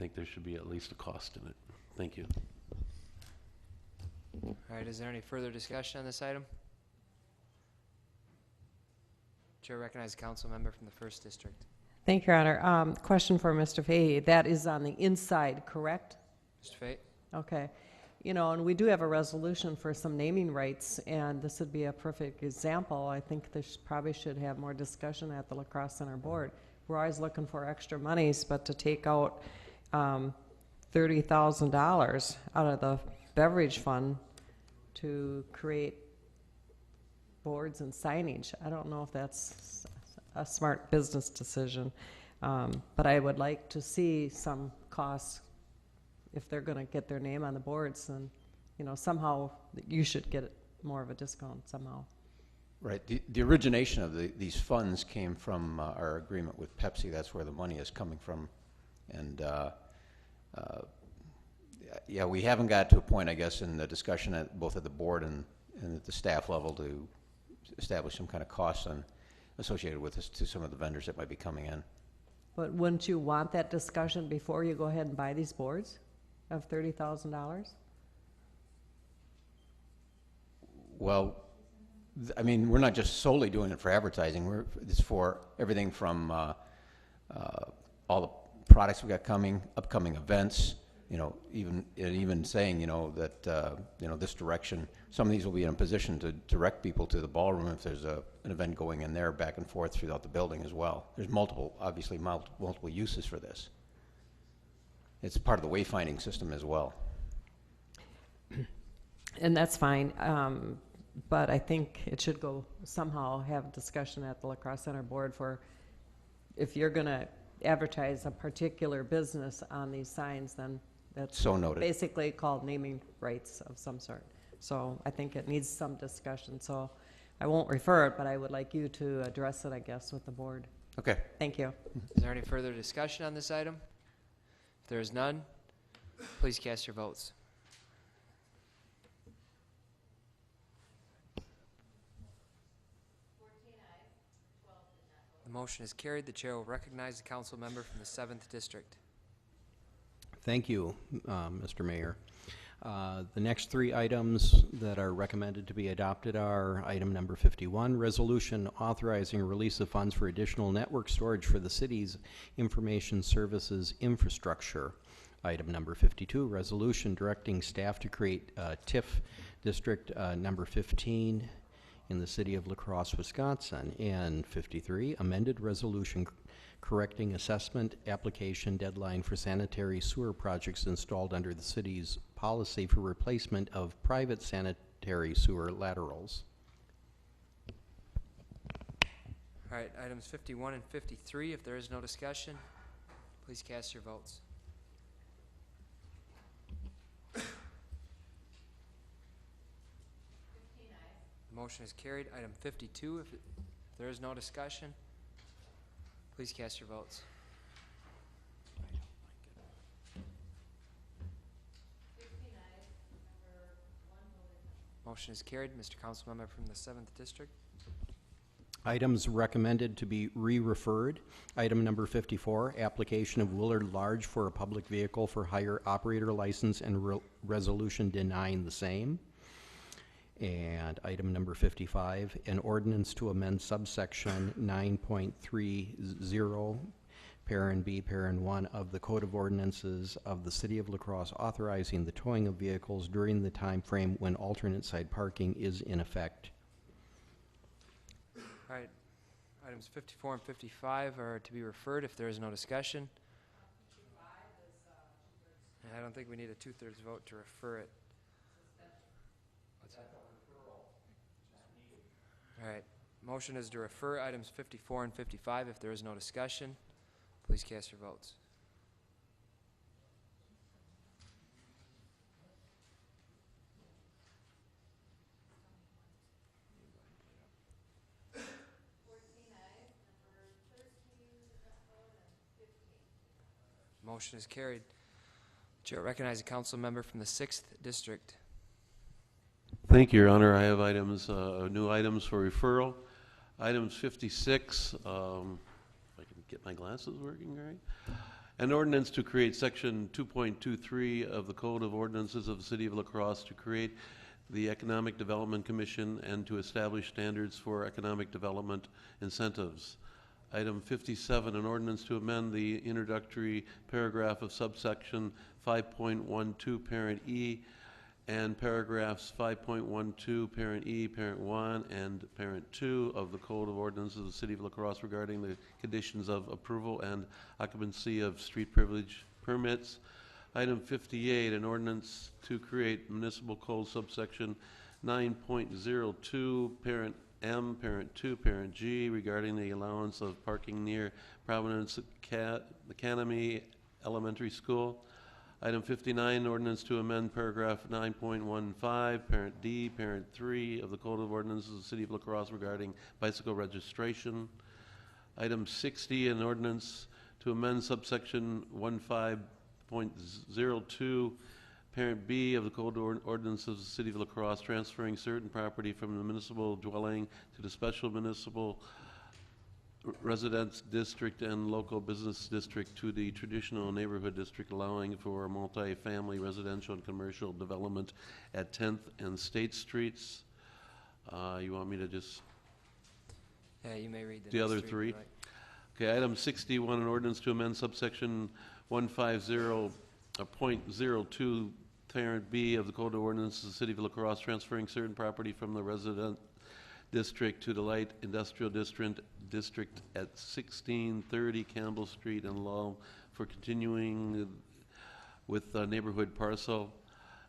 think there should be at least a cost in it. Thank you. All right, is there any further discussion on this item? Chair recognizes the council member from the 1st District. Thank you, Your Honor. Question for Mr. Fahey. That is on the inside, correct? Mr. Fate? Okay. You know, and we do have a resolution for some naming rights, and this would be a perfect example. I think this probably should have more discussion at the Lacrosse Center Board. We're always looking for extra monies, but to take out $30,000 out of the beverage fund to create boards and signage, I don't know if that's a smart business decision. But I would like to see some costs. If they're going to get their name on the boards, then, you know, somehow you should get more of a discount somehow. Right. The origination of these funds came from our agreement with Pepsi. That's where the money is coming from. And yeah, we haven't got to a point, I guess, in the discussion at both at the board and at the staff level to establish some kind of costs associated with this to some of the vendors that might be coming in. But wouldn't you want that discussion before you go ahead and buy these boards of $30,000? Well, I mean, we're not just solely doing it for advertising. It's for everything from all the products we got coming, upcoming events. You know, even saying, you know, that you know, this direction. Some of these will be in a position to direct people to the ballroom if there's an event going in there, back and forth throughout the building as well. There's obviously multiple uses for this. It's part of the wayfinding system as well. And that's fine, but I think it should go somehow have a discussion at the Lacrosse Center Board for if you're going to advertise a particular business on these signs, then that's So noted. basically called naming rights of some sort. So I think it needs some discussion. So I won't refer it, but I would like you to address it, I guess, with the board. Okay. Thank you. Is there any further discussion on this item? If there is none, please cast your votes. The motion is carried. The chair will recognize the council member from the 7th District. Thank you, Mr. Mayor. The next three items that are recommended to be adopted are item number 51, resolution authorizing release of funds for additional network storage for the city's information services infrastructure. Item number 52, resolution directing staff to create TIF District number 15 in the city of La Crosse, Wisconsin. And 53, amended resolution correcting assessment application deadline for sanitary sewer projects installed under the city's policy for replacement of private sanitary sewer laterals. All right, items 51 and 53. If there is no discussion, please cast your votes. The motion is carried. Item 52. If there is no discussion, please cast your votes. Motion is carried. Mr. Councilmember from the 7th District. Items recommended to be re-referred. Item number 54, application of Willard Large for a public vehicle for hire operator license and resolution denying the same. And item number 55, an ordinance to amend subsection 9.30, parent B, parent 1 of the Code of Ordinances of the City of La Crosse authorizing the towing of vehicles during the time frame when alternate side parking is in effect. All right, items 54 and 55 are to be referred if there is no discussion. And I don't think we need a 2/3 vote to refer it. What's that? All right, motion is to refer items 54 and 55 if there is no discussion. Please cast your votes. Motion is carried. Chair recognizes a council member from the 6th District. Thank you, Your Honor. I have items, new items for referral. Items 56, if I can get my glasses working right. An ordinance to create section 2.23 of the Code of Ordinances of the City of La Crosse to create the Economic Development Commission and to establish standards for economic development incentives. Item 57, an ordinance to amend the introductory paragraph of subsection 5.12 parent E and paragraphs 5.12 parent E, parent 1, and parent 2 of the Code of Ordinances of the City of La Crosse regarding the conditions of approval and occupancy of street privilege permits. Item 58, an ordinance to create municipal code subsection 9.02 parent M, parent 2, parent G regarding the allowance of parking near Providence Academy Elementary School. Item 59, ordinance to amend paragraph 9.15, parent D, parent 3 of the Code of Ordinances of the City of La Crosse regarding bicycle registration. Item 60, an ordinance to amend subsection 15.02, parent B of the Code of Ordinances of the City of La Crosse, transferring certain property from the municipal dwelling to the special municipal residence district and local business district to the traditional neighborhood district, allowing for multi-family residential and commercial development at 10th and State Streets. You want me to just Yeah, you may read the next other three, three? right. Okay, item 61, an ordinance to amend subsection 150.02 parent B of the Code of Ordinances of the City of La Crosse, transferring certain property from the resident district to the light industrial district at 1630 Campbell Street and allow for continuing with neighborhood parcel.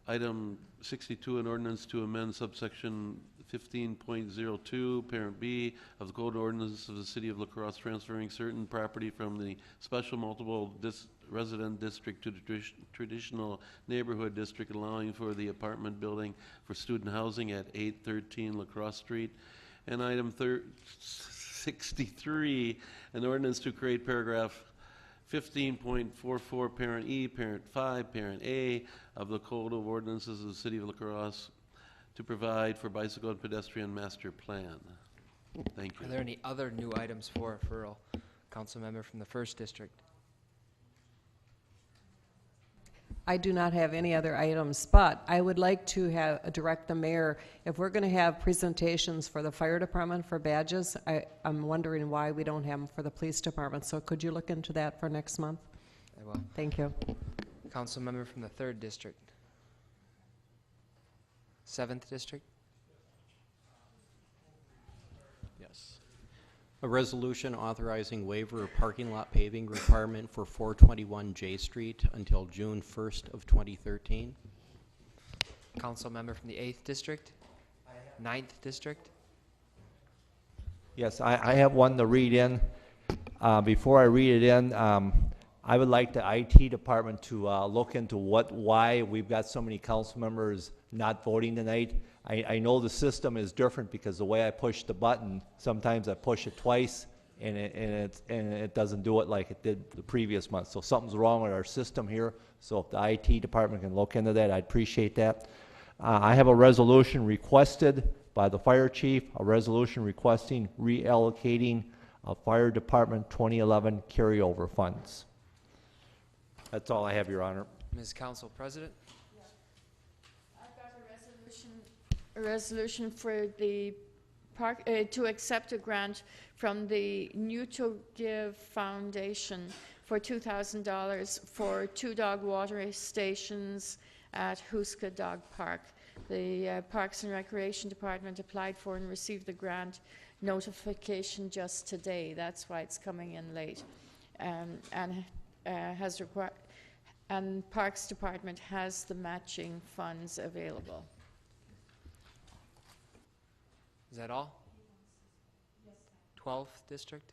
Item 62, an ordinance to amend subsection 15.02 parent B of the Code of Ordinances of the City of La Crosse, transferring certain property from the special multiple resident district to the traditional neighborhood district, allowing for the apartment building for student housing at 813 La Crosse Street. And item 63, an ordinance to create paragraph 15.44 parent E, parent 5, parent A of the Code of Ordinances of the City of La Crosse to provide for bicycle and pedestrian master plan. Thank you. Are there any other new items for referral? Council member from the 1st District. I do not have any other items, but I would like to direct the mayor, if we're going to have presentations for the fire department for badges, I'm wondering why we don't have them for the police department. So could you look into that for next month? I will. Thank you. Council member from the 3rd District. 7th District. Yes. A resolution authorizing waiver of parking lot paving requirement for 421 J Street until June 1st of 2013. Council member from the 8th District. 9th District. Yes, I have one to read in. Before I read it in, I would like the IT department to look into why we've got so many council members not voting tonight. I know the system is different because the way I push the button, sometimes I push it twice and it doesn't do it like it did the previous month. So something's wrong with our system here. So if the IT department can look into that, I'd appreciate that. I have a resolution requested by the fire chief, a resolution requesting reallocating of fire department 2011 carryover funds. That's all I have, Your Honor. Ms. Council President. I've got a resolution for the park, to accept a grant from the New to Give Foundation for $2,000 for 2 dog watering stations at Huska Dog Park. The Parks and Recreation Department applied for and received the grant notification just today. That's why it's coming in late. And Parks Department has the matching funds available. Is that all? 12th District.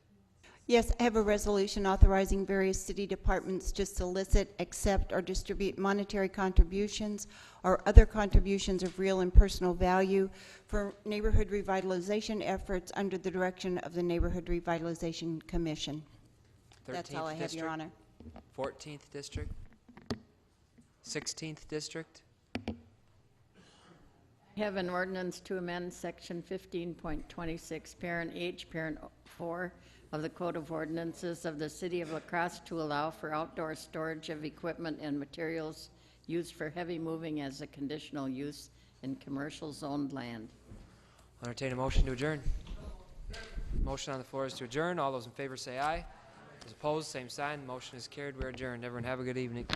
Yes, I have a resolution authorizing various city departments to solicit, accept, or distribute monetary contributions or other contributions of real and personal value for neighborhood revitalization efforts under the direction of the Neighborhood Revitalization Commission. That's all I have, Your Honor. 14th District. 16th District. Have an ordinance to amend section 15.26, parent H, parent 4 of the Code of Ordinances of the City of La Crosse to allow for outdoor storage of equipment and materials used for heavy moving as a conditional use in commercial zoned land. I'll entertain a motion to adjourn. Motion on the floor is to adjourn. All those in favor say aye. Those opposed, same sign. Motion is carried. We're adjourned. Everyone have a good evening.